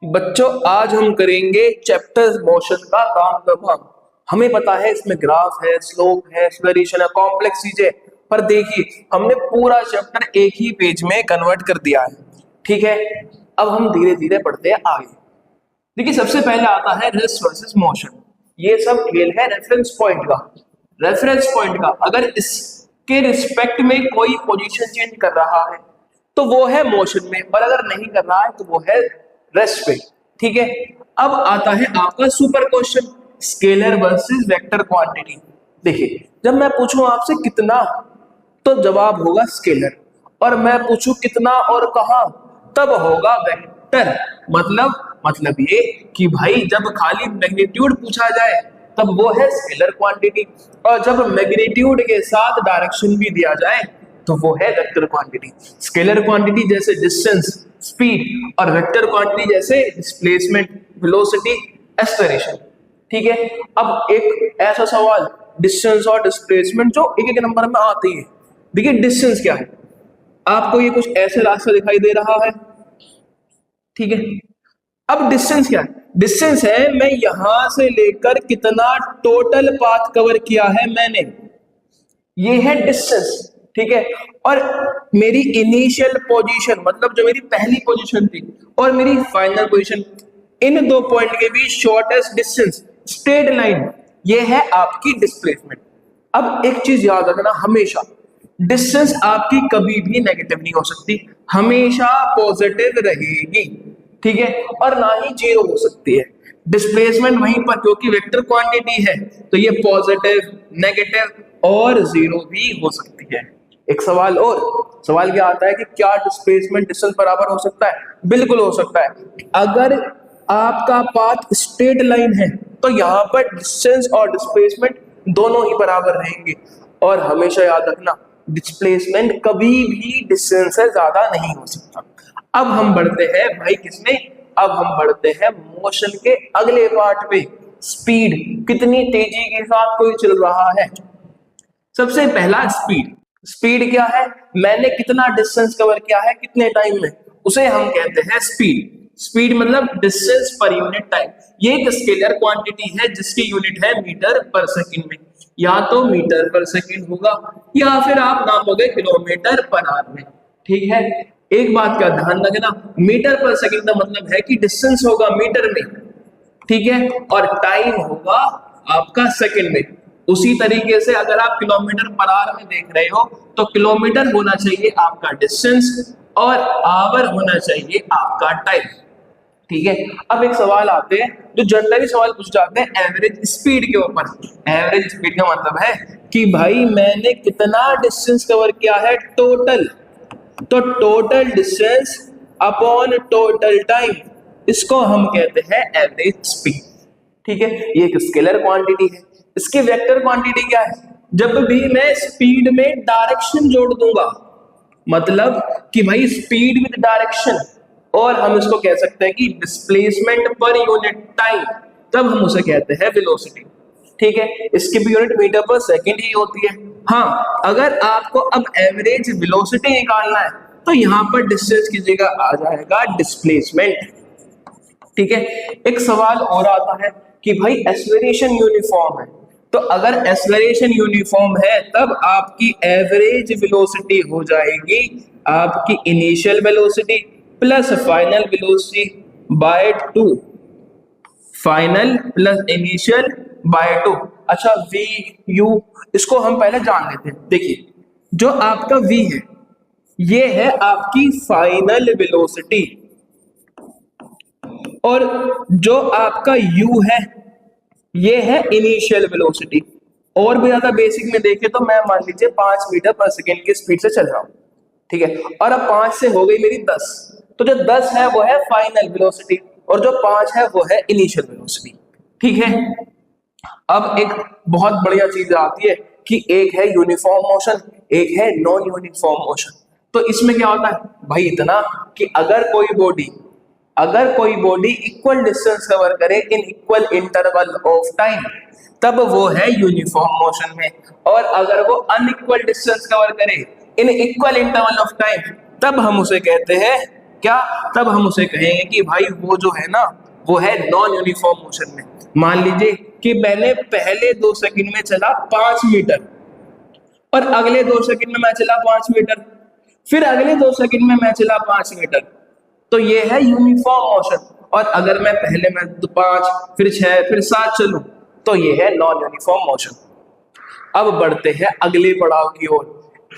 बच्चों, आज हम करेंगे चैप्टर मोशन का काम। हमें पता है इसमें ग्राफ है, स्लोप है, एक्सेलरेशन है, कॉम्प्लेक्स चीजें। पर देखिए, हमने पूरा चैप्टर एक ही पेज में कन्वर्ट कर दिया है। ठीक है, अब हम धीरे धीरे बढ़ते हैं आगे। देखिए, सबसे पहले आता है रेस्ट वर्सेस मोशन। ये सब खेल है रेफरेंस पॉइंट का। रेफरेंस पॉइंट का अगर इसके रिस्पेक्ट में कोई पोजीशन चेंज कर रहा है तो वो है मोशन में, और अगर नहीं कर रहा है तो वो है रेस्ट पे। ठीक है, अब आता है आपका super question, scalar versus vector quantity. देखिए, जब मैं पूछूं आपसे कितना तो जवाब होगा स्केलर, और मैं पूछूं कितना और कहां तब होगा वेक्टर। मतलब ये कि भाई जब खाली मैग्नीट्यूड पूछा जाए तब वो है स्केलर क्वांटिटी, और जब मैग्नीट्यूड के साथ डायरेक्शन भी दिया जाए तो वो है वेक्टर क्वांटिटी। स्केलर क्वांटिटी जैसे डिस्टेंस, स्पीड, और वेक्टर क्वांटिटी जैसे डिस्प्लेसमेंट, वेलोसिटी, एक्सेलरेशन। ठीक है, अब एक ऐसा सवाल डिस्टेंस और डिस्प्लेसमेंट जो एक एक नंबर में आती है। देखिए, डिस्टेंस क्या है, आपको ये कुछ ऐसे रास्ता दिखाई दे रहा है। ठीक है, अब डिस्टेंस क्या है? डिस्टेंस है मैं यहां से लेकर कितना टोटल पाथ कवर किया है मैंने, ये है डिस्टेंस। ठीक है, और मेरी इनिशियल पोजीशन मतलब जो मेरी पहली पोजीशन थी और मेरी फाइनल पोजीशन, इन दो पॉइंट के बीच शॉर्टेस्ट डिस्टेंस, स्ट्रेट लाइन, ये है आपकी डिस्प्लेसमेंट। अब एक चीज याद रखना, हमेशा डिस्टेंस आपकी कभी भी नेगेटिव नहीं हो सकती, हमेशा पॉजिटिव रहेगी। ठीक है, और ना ही जीरो हो सकती है। डिस्प्लेसमेंट वहीं पर, क्योंकि वेक्टर क्वांटिटी है तो ये पॉजिटिव, नेगेटिव और जीरो भी हो सकती है। एक सवाल और, सवाल क्या आता है कि क्या डिस्प्लेसमेंट डिस्टेंस बराबर हो सकता है? बिल्कुल हो सकता है। अगर आपका पाथ स्ट्रेट लाइन है तो यहाँ पर डिस्टेंस और डिस्प्लेसमेंट दोनों ही बराबर रहेंगे। और हमेशा याद रखना, डिस्प्लेसमेंट कभी भी डिस्टेंस से ज्यादा नहीं हो सकता। अब हम बढ़ते हैं भाई किसमें, अब हम बढ़ते हैं मोशन के अगले पार्ट पे। स्पीड, कितनी तेजी के साथ कोई चल रहा है। सबसे पहला स्पीड। स्पीड क्या है? मैंने कितना डिस्टेंस कवर किया है कितने टाइम में, उसे हम कहते हैं स्पीड। स्पीड मतलब डिस्टेंस पर यूनिट टाइम। ये एक स्केलर क्वांटिटी है जिसकी यूनिट है मीटर पर सेकंड में। या तो मीटर पर सेकंड होगा या फिर आप नापोगे किलोमीटर पर आवर में। ठीक है, एक बात का ध्यान रखना, मीटर पर सेकंड का मतलब है कि डिस्टेंस होगा मीटर में, ठीक है, और टाइम होगा आपका सेकंड में। उसी तरीके से अगर आप किलोमीटर पर आवर में देख रहे हो तो किलोमीटर होना चाहिए आपका डिस्टेंस और आवर होना चाहिए आपका टाइम। ठीक है, अब एक सवाल आते हैं जो जनरली सवाल पूछ जाते हैं एवरेज स्पीड के ऊपर। एवरेज स्पीड का मतलब है कि भाई मैंने कितना डिस्टेंस कवर किया है टोटल, तो total distance upon total time, इसको हम कहते हैं एवरेज स्पीड। ठीक है, ये एक स्केलर क्वांटिटी है। इसकी वेक्टर क्वांटिटी क्या है? जब भी मैं स्पीड में डायरेक्शन जोड़ दूंगा, मतलब कि भाई स्पीड विद डायरेक्शन, और हम इसको कह सकते हैं कि डिस्प्लेसमेंट पर यूनिट टाइम, तब हम उसे कहते हैं वेलोसिटी। ठीक है, इसकी भी यूनिट मीटर पर सेकंड ही होती है। हाँ, अगर आपको अब एवरेज वेलोसिटी निकालना है तो यहां पर डिस्टेंस की जगह आ जाएगा डिस्प्लेसमेंट। ठीक है, एक सवाल और आता है कि भाई एक्सेलरेशन यूनिफॉर्म है, तो अगर एक्सेलरेशन यूनिफॉर्म है तब आपकी एवरेज वेलोसिटी हो जाएगी आपकी initial velocity plus final velocity by 2, final plus initial by 2। अच्छा, v u इसको हम पहले जान लेते हैं। देखिए, जो आपका v है ये है आपकी फाइनल वेलोसिटी, और जो आपका u है ये है इनिशियल वेलोसिटी। और भी ज्यादा बेसिक में देखें तो मैं मान लीजिए 5 मीटर पर सेकेंड की स्पीड से चल रहा हूं, ठीक है, और अब 5 से हो गई मेरी 10, तो जो 10 है वो है फाइनल वेलोसिटी और जो 5 है वो है इनिशियल वेलोसिटी। ठीक है, अब एक बहुत बढ़िया चीज आती है कि एक है यूनिफॉर्म मोशन, एक है नॉन यूनिफॉर्म मोशन। तो इसमें क्या होता है भाई, इतना कि अगर कोई बॉडी इक्वल डिस्टेंस कवर करे in equal interval of time, तब वो है यूनिफॉर्म मोशन में। और अगर वो अनइक्वल डिस्टेंस कवर करे in equal interval of time, तब हम उसे कहते हैं क्या, तब हम उसे कहेंगे कि भाई वो जो है ना वो है नॉन यूनिफॉर्म मोशन में। मान लीजिए कि मैंने पहले 2 सेकंड में चला 5 मीटर और अगले 2 सेकंड में मैं चला 5 मीटर, फिर अगले 2 सेकंड में मैं चला 5 मीटर, तो ये है यूनिफॉर्म मोशन। और अगर मैं पहले मैं 5 फिर 6 फिर 7 चलूं तो ये है नॉन यूनिफॉर्म मोशन। अब बढ़ते हैं अगले पड़ाव की ओर,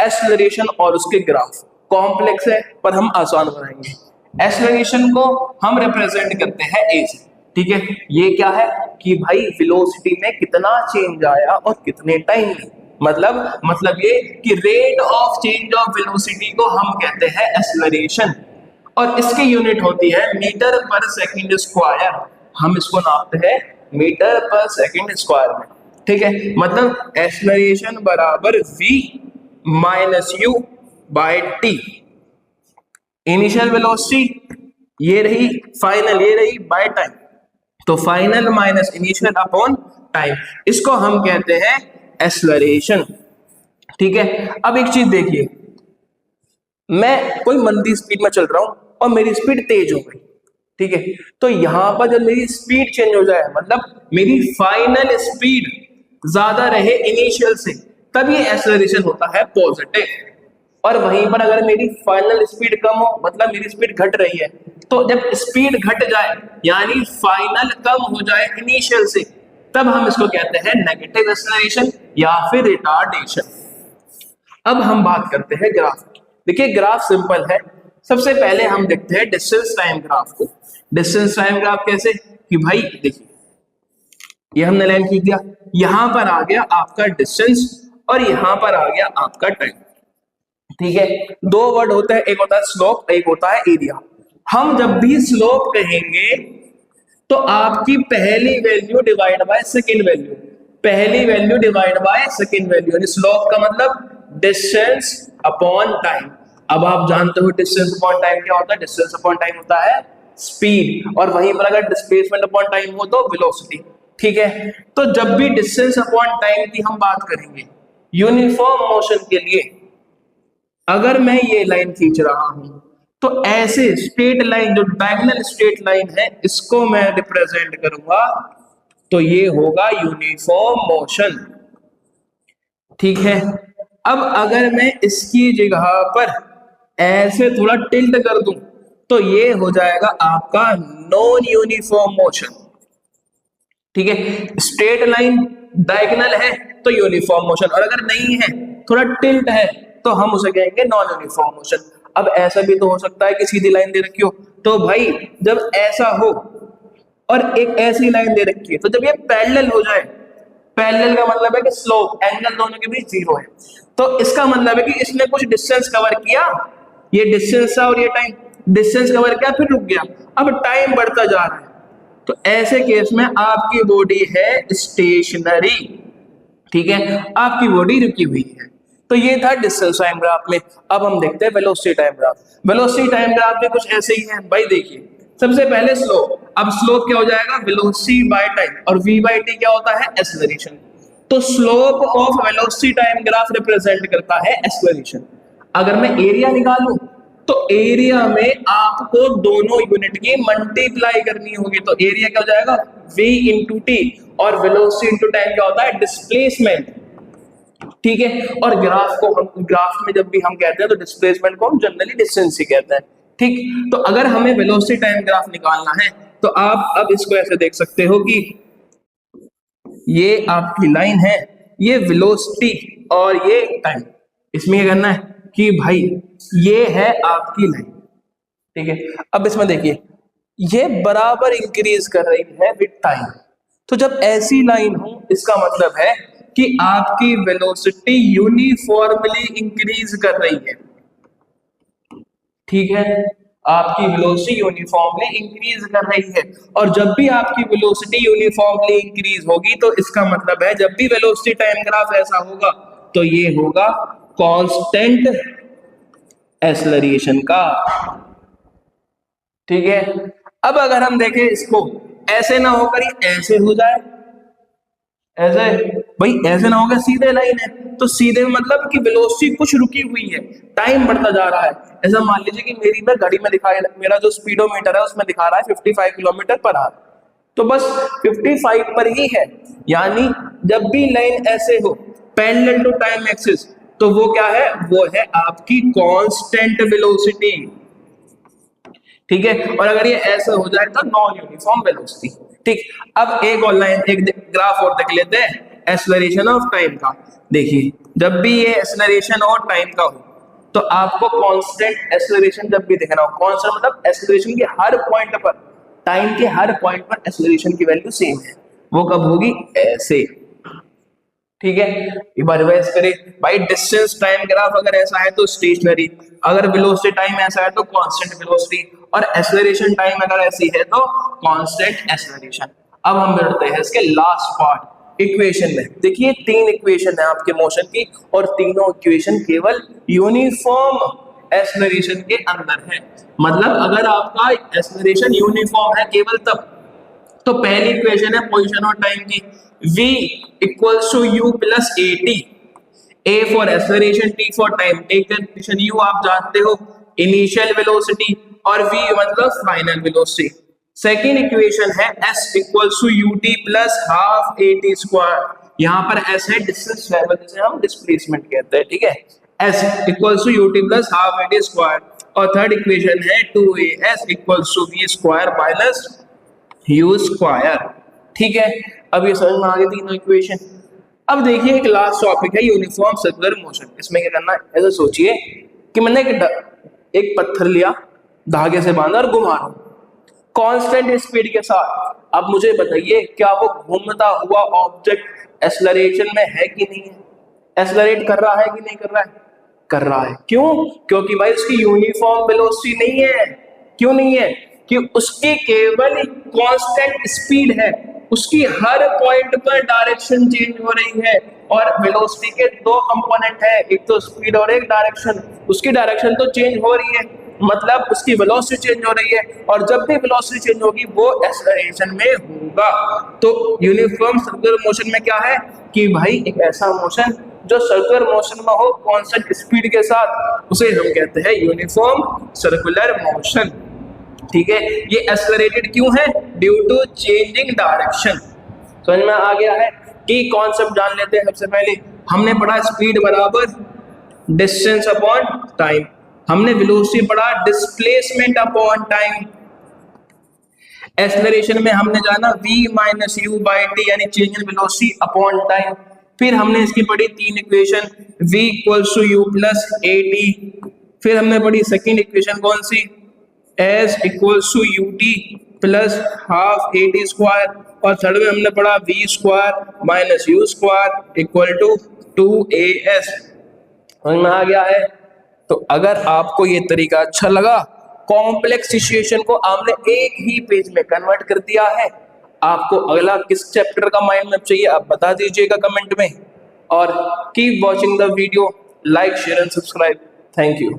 एक्सेलरेशन और उसके ग्राफ। कॉम्प्लेक्स है पर हम आसान बनाएंगे। एक्सेलरेशन को हम रिप्रेजेंट करते हैं ए से, ठीक है। ये क्या है कि भाई वेलोसिटी में कितना चेंज आया और कितने टाइम में, मतलब ये कि rate of change of velocity को हम कहते हैं एक्सेलरेशन, और इसकी यूनिट होती है मीटर पर सेकंड स्क्वायर। हम इसको नापते हैं मीटर पर सेकंड स्क्वायर में, ठीक है। मतलब एक्सेलरेशन बराबर v minus u by t. Initial velocity ये रही, फाइनल ये रही, बाय टाइम, तो final minus initial upon time, इसको हम कहते हैं एक्सेलरेशन, ठीक है। अब एक चीज देखिए, मैं कोई मंदी स्पीड में चल रहा हूं और मेरी स्पीड तेज हो गई, ठीक है। तो यहां पर जब मेरी स्पीड चेंज हो जाए, मतलब मेरी फाइनल स्पीड ज्यादा रहे इनिशियल से, तब ये एक्सेलरेशन होता है पॉजिटिव। और वहीं पर अगर मेरी फाइनल स्पीड कम हो, मतलब मेरी स्पीड घट रही है, तो जब स्पीड घट जाए यानी फाइनल कम हो जाए इनिशियल से, तब हम इसको कहते हैं नेगेटिव एक्सेलरेशन या फिर रिटार्डेशन। अब हम बात करते हैं ग्राफ। देखिए ग्राफ सिंपल है। सबसे पहले हम देखते हैं डिस्टेंस टाइम ग्राफ को। डिस्टेंस टाइम ग्राफ कैसे कि भाई देखिए, ये हमने लाइन खींच दिया, यहां पर आ गया आपका डिस्टेंस और यहां पर आ गया आपका टाइम, ठीक है। 2 वर्ड होते हैं, एक होता है स्लोप, एक होता है एरिया। हम जब भी स्लोप कहेंगे तो आपकी पहली value divide by second value, पहली value divide by second value, यानी स्लोप का मतलब डिस्टेंस अपॉन टाइम। अब आप जानते हो डिस्टेंस अपॉन टाइम क्या होता है, डिस्टेंस अपॉन टाइम होता है स्पीड, और वहीं पर अगर डिस्प्लेसमेंट अपॉन टाइम हो तो वेलोसिटी, ठीक है। तो जब भी डिस्टेंस अपॉन टाइम की हम बात करेंगे यूनिफॉर्म मोशन के लिए, अगर मैं ये लाइन खींच रहा हूं तो ऐसे स्ट्रेट लाइन, जो डायगोनल स्ट्रेट लाइन है, इसको मैं रिप्रेजेंट करूंगा तो ये होगा यूनिफॉर्म मोशन, ठीक है। अब अगर मैं इसकी जगह पर ऐसे थोड़ा टिल्ट कर दूं तो ये हो जाएगा आपका नॉन यूनिफॉर्म मोशन, ठीक है। स्ट्रेट लाइन डायगोनल है तो यूनिफॉर्म मोशन, और अगर नहीं है थोड़ा टिल्ट है तो हम उसे कहेंगे नॉन यूनिफॉर्म मोशन। अब ऐसा भी तो हो सकता है कि सीधी लाइन दे रखी हो, तो भाई जब ऐसा हो और एक ऐसी लाइन दे रखी है, तो जब ये पैरेलल हो जाए, पैरेलल का मतलब है कि स्लोप एंगल दोनों के बीच 0 है, तो इसका मतलब है कि इसने कुछ डिस्टेंस कवर किया, ये डिस्टेंस था और ये टाइम, डिस्टेंस कवर किया फिर रुक गया, अब टाइम बढ़ता जा रहा है, तो ऐसे केस में आपकी बॉडी है स्टेशनरी, ठीक है, आपकी बॉडी रुकी हुई है। तो ये था डिस्टेंस टाइम ग्राफ में। अब हम देखते हैं velocity time graph. Velocity time graph भी कुछ ऐसे ही है भाई। देखिए सबसे पहले स्लोप, अब स्लोप क्या हो जाएगा, वेलोसिटी बाय टाइम, और v बाय टी क्या होता है, एक्सेलरेशन। तो slope of velocity time graph represent करता है एक्सेलरेशन। अगर मैं एरिया निकालूं तो एरिया में आपको दोनों यूनिट की मल्टीप्लाई करनी होगी, तो एरिया क्या हो जाएगा, v इंटू टी, और वेलोसिटी इंटू टाइम क्या होता है, डिस्प्लेसमेंट, ठीक है। और ग्राफ को हम, ग्राफ में जब भी हम कहते हैं तो डिस्प्लेसमेंट को हम जनरली डिस्टेंस ही कहते हैं, ठीक। तो अगर हमें वेलोसिटी टाइम ग्राफ निकालना है तो आप अब इसको ऐसे देख सकते हो कि ये आपकी लाइन है, ये वेलोसिटी और ये टाइम। इसमें क्या करना है कि भाई ये है आपकी लाइन, ठीक है। अब इसमें देखिए ये बराबर इंक्रीज कर रही है विद टाइम, तो जब ऐसी लाइन हो इसका मतलब है कि आपकी वेलोसिटी यूनिफॉर्मली इंक्रीज कर रही है, ठीक है। आपकी वेलोसिटी यूनिफॉर्मली इंक्रीज कर रही है, और जब भी आपकी वेलोसिटी यूनिफॉर्मली इंक्रीज होगी तो इसका मतलब है जब भी वेलोसिटी टाइम ग्राफ ऐसा होगा तो ये होगा कांस्टेंट एक्सेलरेशन का, ठीक है। अब अगर हम देखें इसको, ऐसे ना होकर ये ऐसे हो जाए, ऐसे भाई ऐसे ना होगा, सीधे लाइन है तो सीधे मतलब कि वेलोसिटी कुछ रुकी हुई है, टाइम बढ़ता जा रहा है। ऐसा मान लीजिए कि मेरी ना घड़ी में दिखाया, मेरा जो स्पीडोमीटर है उसमें दिखा रहा है 55 किलोमीटर पर आवर, तो बस 55 पर ही है। यानी जब भी लाइन ऐसे हो पैरेलल टू टाइम एक्सिस, तो वो क्या है, वो है आपकी कांस्टेंट वेलोसिटी। ठीक है, और अगर ये ऐसा हो जाए तो नॉन यूनिफॉर्म वेलोसिटी। ठीक, अब एक और लाइन, एक ग्राफ और देख लेते हैं एक्सेलरेशन ऑफ टाइम का। देखिए, जब भी ये एक्सेलरेशन और टाइम का हो तो आपको कांस्टेंट एक्सेलरेशन जब भी देखना हो, कांस्टेंट मतलब एक्सेलरेशन के हर पॉइंट पर, टाइम के हर पॉइंट पर एक्सेलरेशन की वैल्यू सेम है। वो कब होगी, ऐसे। ठीक है, एक बार रिवाइज करें भाई, डिस्टेंस टाइम ग्राफ अगर ऐसा है तो स्टेशनरी, अगर वेलोसिटी टाइम ऐसा है तो कांस्टेंट वेलोसिटी, और एक्सेलरेशन टाइम अगर ऐसी है तो कांस्टेंट एक्सेलरेशन। अब हम बढ़ते हैं इसके लास्ट पार्ट, इक्वेशन में। देखिए 3 इक्वेशन है आपके मोशन की, और तीनों इक्वेशन केवल यूनिफॉर्म एक्सेलरेशन के अंदर है। मतलब अगर आपका एक्सेलरेशन यूनिफॉर्म है केवल तब, तो पहली इक्वेशन है पोजीशन और टाइम की, v equals to u plus at, a for acceleration, t for time. एक इक्वेशन u आप जानते हो इनिशियल वेलोसिटी, और v मतलब फाइनल वेलोसिटी। सेकंड इक्वेशन है s equals to ut plus half at square. यहाँ पर s है डिस्टेंस ट्रैवल, जिसे हम डिस्प्लेसमेंट कहते हैं। ठीक है, s equals to ut plus half at square. और थर्ड इक्वेशन है 2as equals to v square minus u square. ठीक है, अब ये समझ में आ गई तीनों इक्वेशन। अब देखिए एक लास्ट टॉपिक है यूनिफॉर्म सर्कुलर मोशन। इसमें क्या करना है, ऐसा सोचिए कि मैंने एक पत्थर लिया, धागे से बांधा और घुमा रहा हूं कांस्टेंट स्पीड के साथ। अब मुझे बताइए क्या वो घूमता हुआ ऑब्जेक्ट एक्सेलरेशन में है कि नहीं है, एक्सेलरेट कर रहा है कि नहीं कर रहा है, कर रहा है। क्यों, क्योंकि भाई उसकी यूनिफॉर्म वेलोसिटी नहीं है। क्यों नहीं है, कि उसकी केवल कांस्टेंट स्पीड है, उसकी हर पॉइंट पर डायरेक्शन चेंज हो रही है। और वेलोसिटी के 2 कंपोनेंट है, एक तो स्पीड और एक डायरेक्शन। उसकी डायरेक्शन तो चेंज हो रही है, मतलब उसकी वेलोसिटी चेंज हो रही है, और जब भी वेलोसिटी चेंज होगी वो एक्सेलरेशन में होगा। तो यूनिफॉर्म सर्कुलर मोशन में क्या है कि भाई एक ऐसा मोशन जो सर्कुलर मोशन में हो कांस्टेंट स्पीड के साथ, उसे हम कहते हैं यूनिफॉर्म सर्कुलर मोशन। ठीक है, ये एक्सेलरेटेड क्यों है, ड्यू टू चेंजिंग डायरेक्शन। समझ में आ गया है कि कॉन्सेप्ट जान लेते हैं। सबसे पहले हमने पढ़ा स्पीड बराबर डिस्टेंस अपॉन टाइम, हमने वेलोसिटी पढ़ा डिस्प्लेसमेंट अपॉन टाइम। एक्सेलरेशन में हमने जाना v minus u by T, यानी change in velocity upon time. फिर हमने इसकी पढ़ी 3 equation, v equals to u plus at। फिर हमने पढ़ी सेकंड इक्वेशन कौन सी, s equals to ut plus half at square. और थर्ड में हमने पढ़ा v square minus u square equal to 2as। समझ में आ गया है। तो अगर आपको ये तरीका अच्छा लगा, कॉम्प्लेक्स सिचुएशन को आपने एक ही पेज में कन्वर्ट कर दिया है, आपको अगला किस चैप्टर का माइंड मैप चाहिए आप बता दीजिएगा कमेंट में। और keep watching the video, like share and subscribe. Thank you.